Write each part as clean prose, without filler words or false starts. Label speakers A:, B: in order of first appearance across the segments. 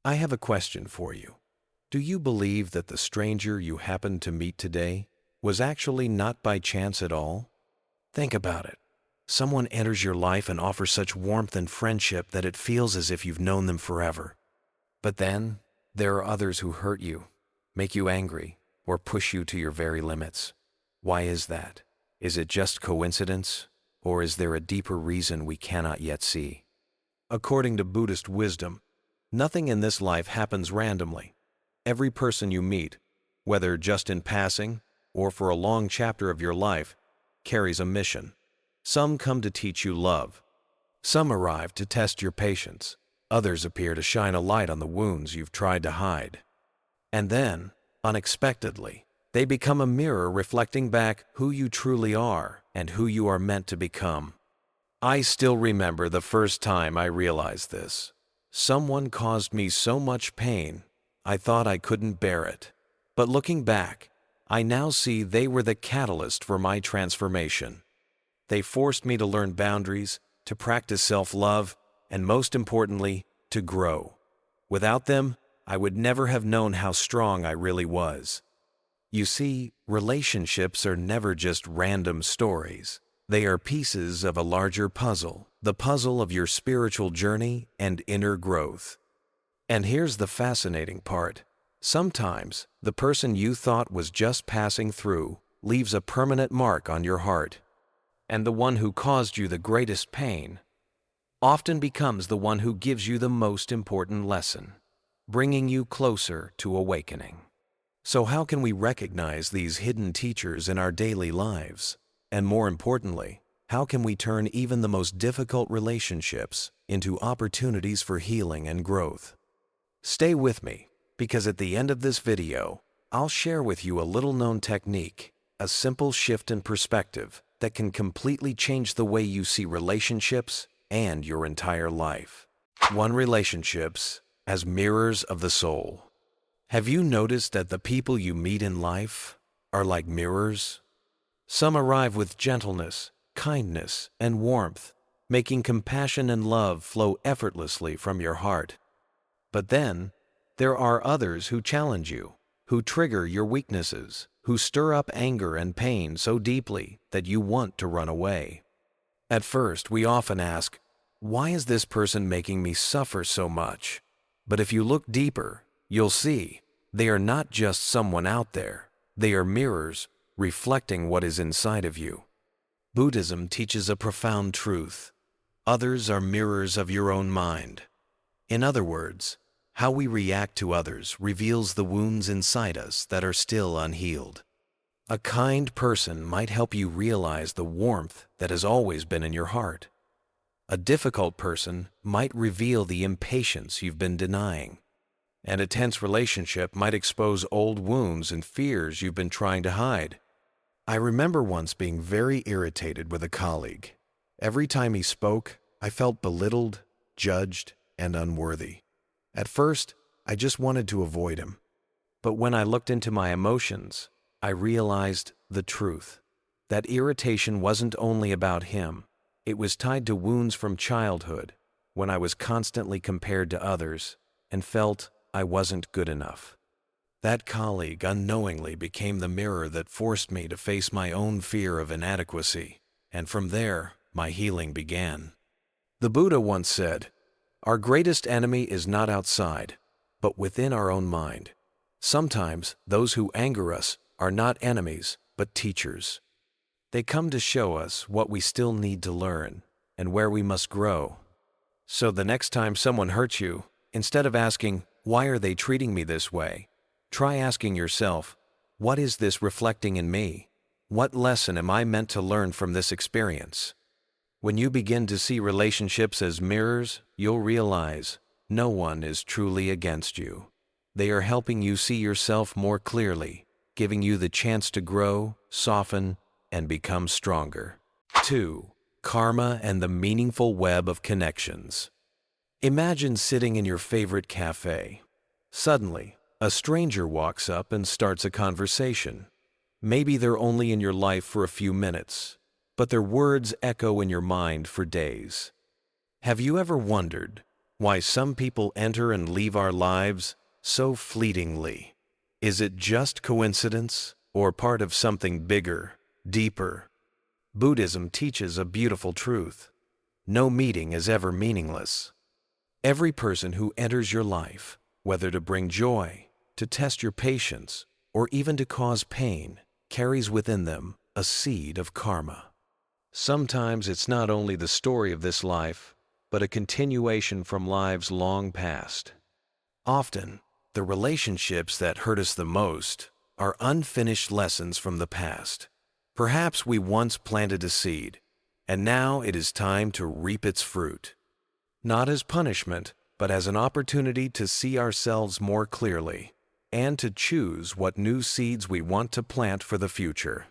A: I have a question for you. Do you believe that the stranger you happened to meet today was actually not by chance at all? Think about it. Someone enters your life and offers such warmth and friendship that it feels as if you've known them forever. But then, there are others who hurt you, make you angry, or push you to your very limits. Why is that? Is it just coincidence, or is there a deeper reason we cannot yet see? According to Buddhist wisdom, nothing in this life happens randomly. Every person you meet, whether just in passing or for a long chapter of your life, carries a mission. Some come to teach you love. Some arrive to test your patience. Others appear to shine a light on the wounds you've tried to hide. And then, unexpectedly, they become a mirror reflecting back who you truly are and who you are meant to become. I still remember the first time I realized this. Someone caused me so much pain, I thought I couldn't bear it. But looking back, I now see they were the catalyst for my transformation. They forced me to learn boundaries, to practice self-love, and most importantly, to grow. Without them, I would never have known how strong I really was. You see, relationships are never just random stories. They are pieces of a larger puzzle, the puzzle of your spiritual journey and inner growth. And here's the fascinating part. Sometimes, the person you thought was just passing through leaves a permanent mark on your heart. And the one who caused you the greatest pain often becomes the one who gives you the most important lesson, bringing you closer to awakening. So how can we recognize these hidden teachers in our daily lives? And more importantly, how can we turn even the most difficult relationships into opportunities for healing and growth? Stay with me, because at the end of this video, I'll share with you a little-known technique, a simple shift in perspective that can completely change the way you see relationships and your entire life. 1. Relationships as mirrors of the soul. Have you noticed that the people you meet in life are like mirrors? Some arrive with gentleness, kindness, and warmth, making compassion and love flow effortlessly from your heart. But then, there are others who challenge you, who trigger your weaknesses, who stir up anger and pain so deeply that you want to run away. At first, we often ask, why is this person making me suffer so much? But if you look deeper, you'll see they are not just someone out there. They are mirrors reflecting what is inside of you. Buddhism teaches a profound truth. Others are mirrors of your own mind. In other words, how we react to others reveals the wounds inside us that are still unhealed. A kind person might help you realize the warmth that has always been in your heart. A difficult person might reveal the impatience you've been denying. And a tense relationship might expose old wounds and fears you've been trying to hide. I remember once being very irritated with a colleague. Every time he spoke, I felt belittled, judged, and unworthy. At first, I just wanted to avoid him. But when I looked into my emotions, I realized the truth. That irritation wasn't only about him. It was tied to wounds from childhood, when I was constantly compared to others and felt I wasn't good enough. That colleague unknowingly became the mirror that forced me to face my own fear of inadequacy, and from there, my healing began. The Buddha once said, "Our greatest enemy is not outside, but within our own mind." Sometimes those who anger us are not enemies, but teachers. They come to show us what we still need to learn and where we must grow. So the next time someone hurts you, instead of asking, "Why are they treating me this way?" try asking yourself, "What is this reflecting in me? What lesson am I meant to learn from this experience?" When you begin to see relationships as mirrors, you'll realize no one is truly against you. They are helping you see yourself more clearly, giving you the chance to grow, soften, and become stronger. 2. Karma and the meaningful web of connections. Imagine sitting in your favorite cafe. Suddenly, a stranger walks up and starts a conversation. Maybe they're only in your life for a few minutes, but their words echo in your mind for days. Have you ever wondered, Why some people enter and leave our lives so fleetingly. Is it just coincidence or part of something bigger, deeper? Buddhism teaches a beautiful truth. No meeting is ever meaningless. Every person who enters your life, whether to bring joy, to test your patience, or even to cause pain, carries within them a seed of karma. Sometimes it's not only the story of this life, but a continuation from lives long past. Often, the relationships that hurt us the most are unfinished lessons from the past. Perhaps we once planted a seed, and now it is time to reap its fruit. Not as punishment, but as an opportunity to see ourselves more clearly, and to choose what new seeds we want to plant for the future.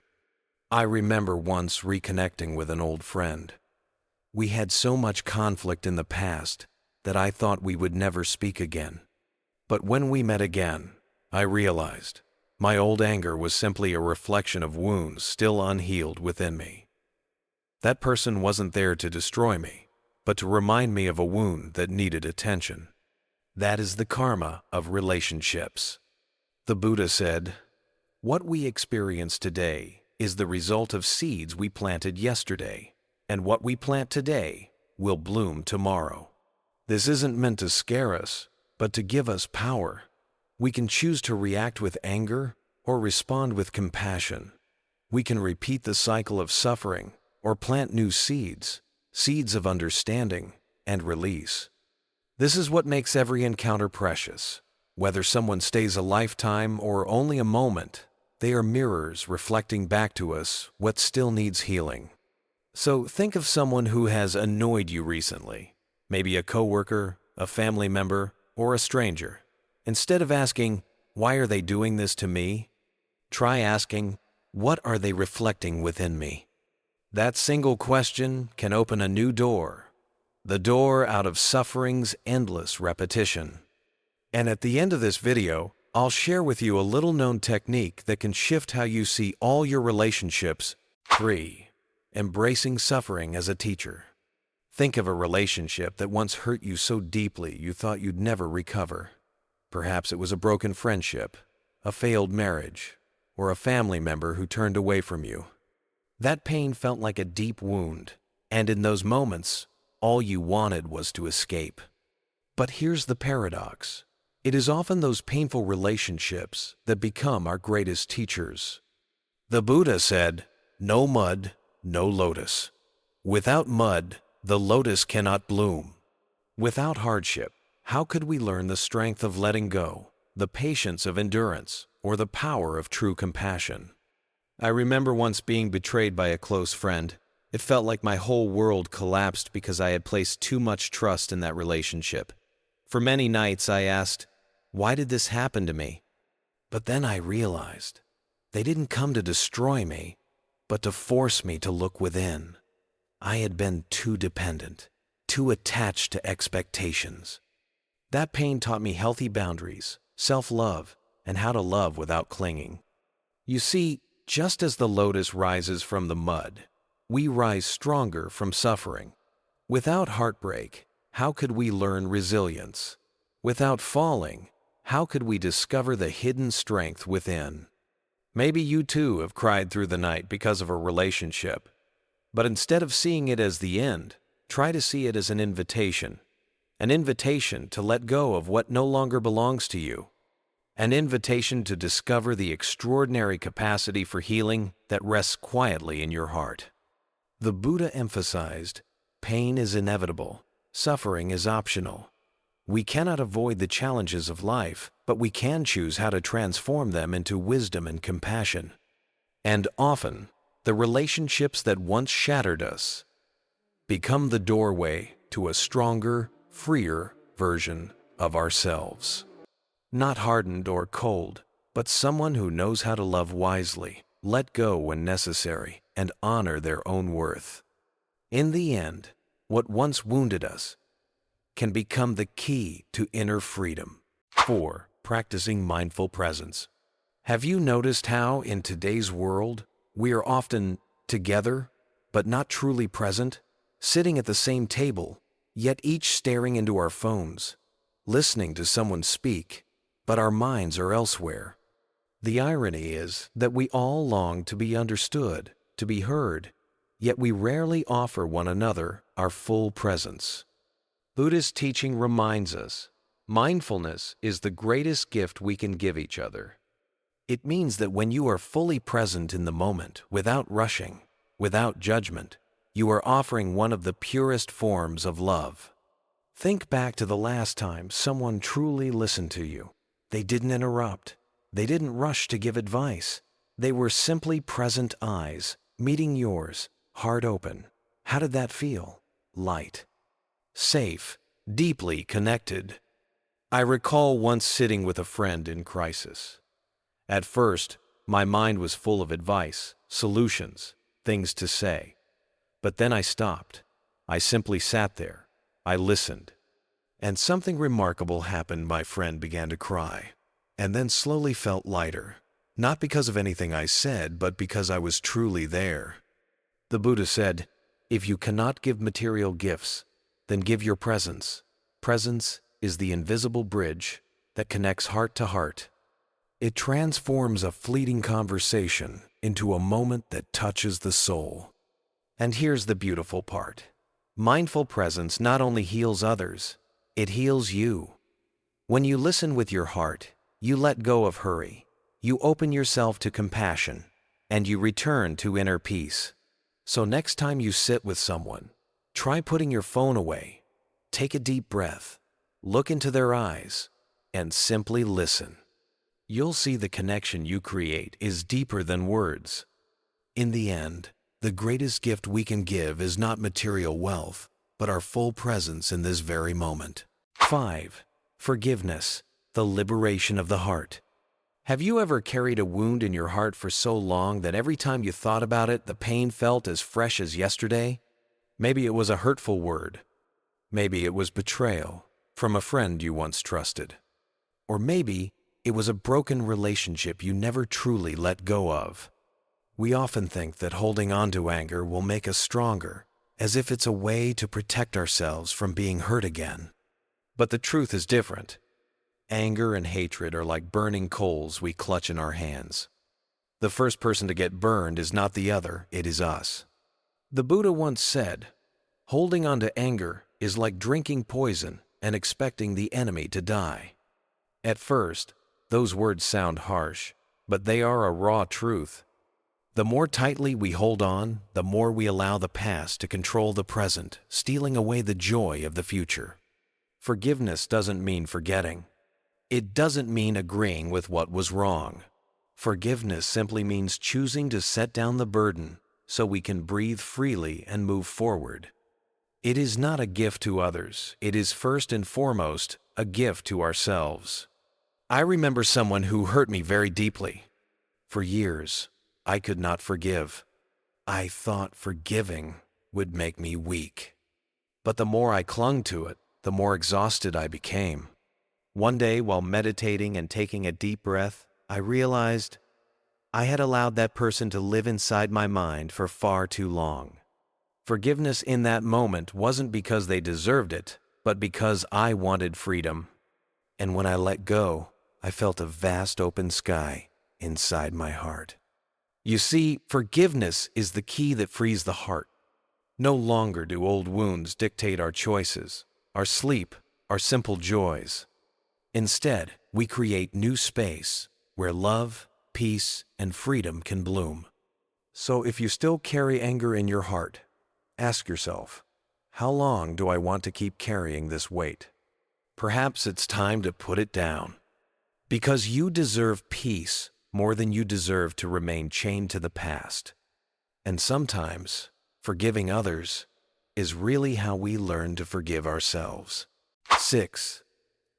A: I remember once reconnecting with an old friend. We had so much conflict in the past that I thought we would never speak again. But when we met again, I realized my old anger was simply a reflection of wounds still unhealed within me. That person wasn't there to destroy me, but to remind me of a wound that needed attention. That is the karma of relationships. The Buddha said, "What we experience today is the result of seeds we planted yesterday, and what we plant today will bloom tomorrow." This isn't meant to scare us, but to give us power. We can choose to react with anger or respond with compassion. We can repeat the cycle of suffering or plant new seeds, seeds of understanding and release. This is what makes every encounter precious. Whether someone stays a lifetime or only a moment, they are mirrors reflecting back to us what still needs healing. So think of someone who has annoyed you recently, maybe a coworker, a family member, or a stranger. Instead of asking, "Why are they doing this to me?" try asking, "What are they reflecting within me?" That single question can open a new door, the door out of suffering's endless repetition. And at the end of this video, I'll share with you a little-known technique that can shift how you see all your relationships. 3. Embracing suffering as a teacher. Think of a relationship that once hurt you so deeply you thought you'd never recover. Perhaps it was a broken friendship, a failed marriage, or a family member who turned away from you. That pain felt like a deep wound, and in those moments, all you wanted was to escape. But here's the paradox. It is often those painful relationships that become our greatest teachers. The Buddha said, "No mud, no lotus." Without mud, the lotus cannot bloom. Without hardship, how could we learn the strength of letting go, the patience of endurance, or the power of true compassion? I remember once being betrayed by a close friend. It felt like my whole world collapsed because I had placed too much trust in that relationship. For many nights I asked, "Why did this happen to me?" But then I realized they didn't come to destroy me, but to force me to look within. I had been too dependent, too attached to expectations. That pain taught me healthy boundaries, self-love, and how to love without clinging. You see, just as the lotus rises from the mud, we rise stronger from suffering. Without heartbreak, how could we learn resilience? Without falling, how could we discover the hidden strength within? Maybe you too have cried through the night because of a relationship. But instead of seeing it as the end, try to see it as an invitation to let go of what no longer belongs to you, an invitation to discover the extraordinary capacity for healing that rests quietly in your heart. The Buddha emphasized, pain is inevitable, suffering is optional. We cannot avoid the challenges of life, but we can choose how to transform them into wisdom and compassion. And often, the relationships that once shattered us become the doorway to a stronger, freer version of ourselves. Not hardened or cold, but someone who knows how to love wisely, let go when necessary, and honor their own worth. In the end, what once wounded us can become the key to inner freedom. 4. Practicing mindful presence. Have you noticed how, in today's world, we are often together, but not truly present, sitting at the same table, yet each staring into our phones, listening to someone speak, but our minds are elsewhere. The irony is that we all long to be understood, to be heard, yet we rarely offer one another our full presence. Buddhist teaching reminds us, mindfulness is the greatest gift we can give each other. It means that when you are fully present in the moment, without rushing, without judgment, you are offering one of the purest forms of love. Think back to the last time someone truly listened to you. They didn't interrupt. They didn't rush to give advice. They were simply present eyes, meeting yours, heart open. How did that feel? Light. Safe. Deeply connected. I recall once sitting with a friend in crisis. At first, my mind was full of advice, solutions, things to say. But then I stopped. I simply sat there. I listened. And something remarkable happened. My friend began to cry, and then slowly felt lighter. Not because of anything I said, but because I was truly there. The Buddha said, if you cannot give material gifts, then give your presence. Presence is the invisible bridge that connects heart to heart. It transforms a fleeting conversation into a moment that touches the soul. And here's the beautiful part. Mindful presence not only heals others, it heals you. When you listen with your heart, you let go of hurry, you open yourself to compassion, and you return to inner peace. So next time you sit with someone, try putting your phone away, take a deep breath, look into their eyes, and simply listen. You'll see the connection you create is deeper than words. In the end, the greatest gift we can give is not material wealth, but our full presence in this very moment. 5. Forgiveness, the liberation of the heart. Have you ever carried a wound in your heart for so long that every time you thought about it, the pain felt as fresh as yesterday? Maybe it was a hurtful word. Maybe it was betrayal from a friend you once trusted. Or maybe it was a broken relationship you never truly let go of. We often think that holding on to anger will make us stronger, as if it's a way to protect ourselves from being hurt again. But the truth is different. Anger and hatred are like burning coals we clutch in our hands. The first person to get burned is not the other, it is us. The Buddha once said, holding on to anger is like drinking poison and expecting the enemy to die. At first, those words sound harsh, but they are a raw truth. The more tightly we hold on, the more we allow the past to control the present, stealing away the joy of the future. Forgiveness doesn't mean forgetting. It doesn't mean agreeing with what was wrong. Forgiveness simply means choosing to set down the burden so we can breathe freely and move forward. It is not a gift to others. It is first and foremost a gift to ourselves. I remember someone who hurt me very deeply. For years, I could not forgive. I thought forgiving would make me weak. But the more I clung to it, the more exhausted I became. One day, while meditating and taking a deep breath, I realized I had allowed that person to live inside my mind for far too long. Forgiveness in that moment wasn't because they deserved it, but because I wanted freedom. And when I let go, I felt a vast open sky inside my heart. You see, forgiveness is the key that frees the heart. No longer do old wounds dictate our choices, our sleep, our simple joys. Instead, we create new space where love, peace, and freedom can bloom. So if you still carry anger in your heart, ask yourself, how long do I want to keep carrying this weight? Perhaps it's time to put it down. Because you deserve peace more than you deserve to remain chained to the past. And sometimes, forgiving others is really how we learn to forgive ourselves. 6.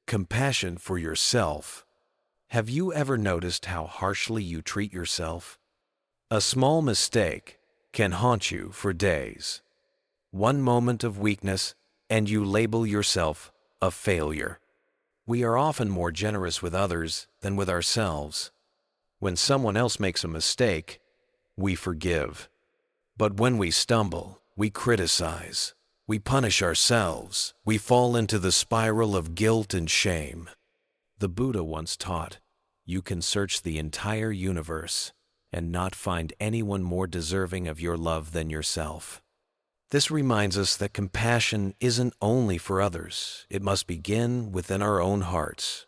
A: Compassion for yourself. Have you ever noticed how harshly you treat yourself? A small mistake can haunt you for days. One moment of weakness, and you label yourself a failure. We are often more generous with others than with ourselves. When someone else makes a mistake, we forgive. But when we stumble, we criticize. We punish ourselves. We fall into the spiral of guilt and shame. The Buddha once taught, "You can search the entire universe and not find anyone more deserving of your love than yourself." This reminds us that compassion isn't only for others. It must begin within our own hearts.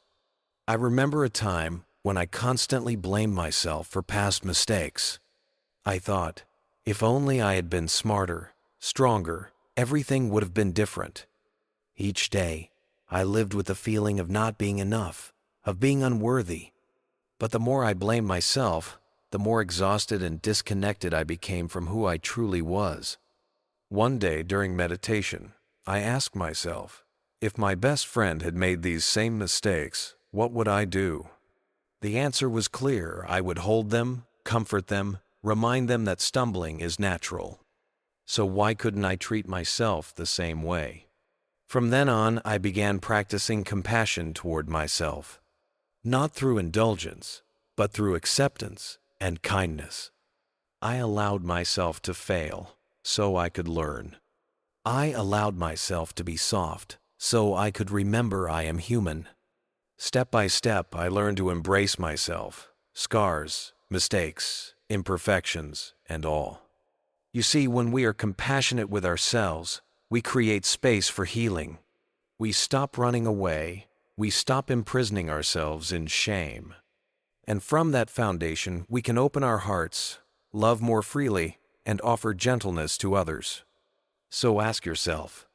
A: I remember a time when I constantly blamed myself for past mistakes. I thought, if only I had been smarter, stronger, everything would have been different. Each day, I lived with the feeling of not being enough, of being unworthy. But the more I blamed myself, the more exhausted and disconnected I became from who I truly was. One day during meditation, I asked myself, if my best friend had made these same mistakes, what would I do? The answer was clear. I would hold them, comfort them, remind them that stumbling is natural. So why couldn't I treat myself the same way? From then on, I began practicing compassion toward myself. Not through indulgence, but through acceptance and kindness. I allowed myself to fail so I could learn. I allowed myself to be soft so I could remember I am human. Step by step, I learned to embrace myself, scars, mistakes, imperfections, and all. You see, when we are compassionate with ourselves, we create space for healing. We stop running away. We stop imprisoning ourselves in shame. And from that foundation, we can open our hearts, love more freely, and offer gentleness to others. So ask yourself,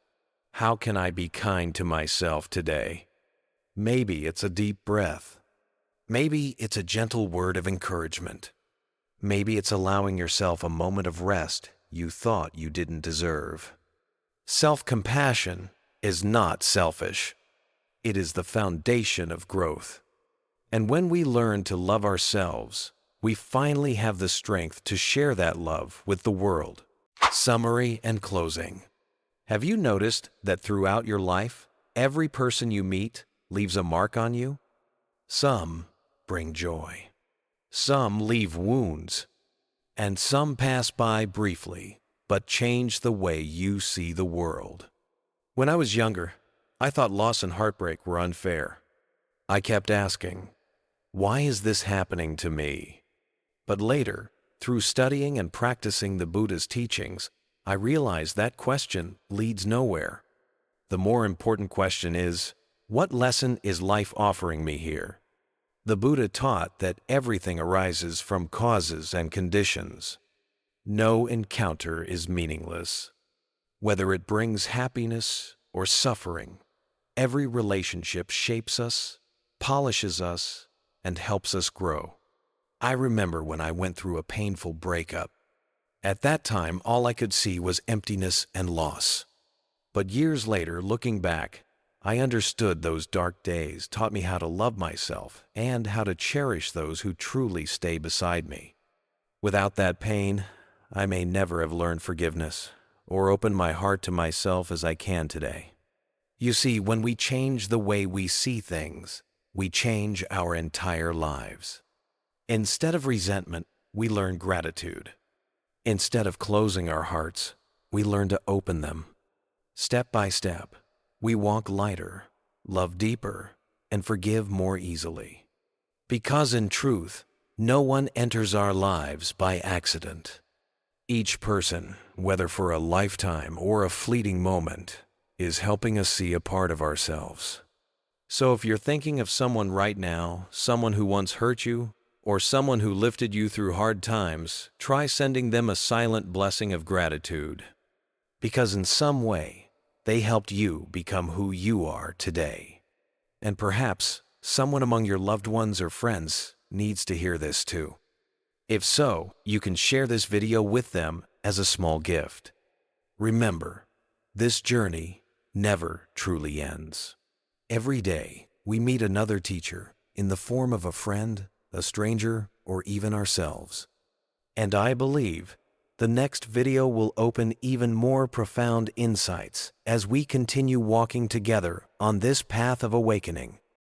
A: how can I be kind to myself today? Maybe it's a deep breath. Maybe it's a gentle word of encouragement. Maybe it's allowing yourself a moment of rest you thought you didn't deserve. Self-compassion is not selfish. It is the foundation of growth. And when we learn to love ourselves, we finally have the strength to share that love with the world. Summary and closing. Have you noticed that throughout your life, every person you meet leaves a mark on you? Some bring joy. Some leave wounds. And some pass by briefly, but change the way you see the world. When I was younger, I thought loss and heartbreak were unfair. I kept asking, why is this happening to me? But later, through studying and practicing the Buddha's teachings, I realized that question leads nowhere. The more important question is, what lesson is life offering me here? The Buddha taught that everything arises from causes and conditions. No encounter is meaningless. Whether it brings happiness or suffering, every relationship shapes us, polishes us, and helps us grow. I remember when I went through a painful breakup. At that time, all I could see was emptiness and loss. But years later, looking back, I understood those dark days taught me how to love myself and how to cherish those who truly stay beside me. Without that pain, I may never have learned forgiveness or opened my heart to myself as I can today. You see, when we change the way we see things, we change our entire lives. Instead of resentment, we learn gratitude. Instead of closing our hearts, we learn to open them. Step by step, we walk lighter, love deeper, and forgive more easily. Because in truth, no one enters our lives by accident. Each person, whether for a lifetime or a fleeting moment, is helping us see a part of ourselves. So if you're thinking of someone right now, someone who once hurt you, or someone who lifted you through hard times, try sending them a silent blessing of gratitude. Because in some way, they helped you become who you are today. And perhaps someone among your loved ones or friends needs to hear this too. If so, you can share this video with them as a small gift. Remember, this journey never truly ends. Every day, we meet another teacher in the form of a friend, a stranger, or even ourselves. And I believe the next video will open even more profound insights as we continue walking together on this path of awakening.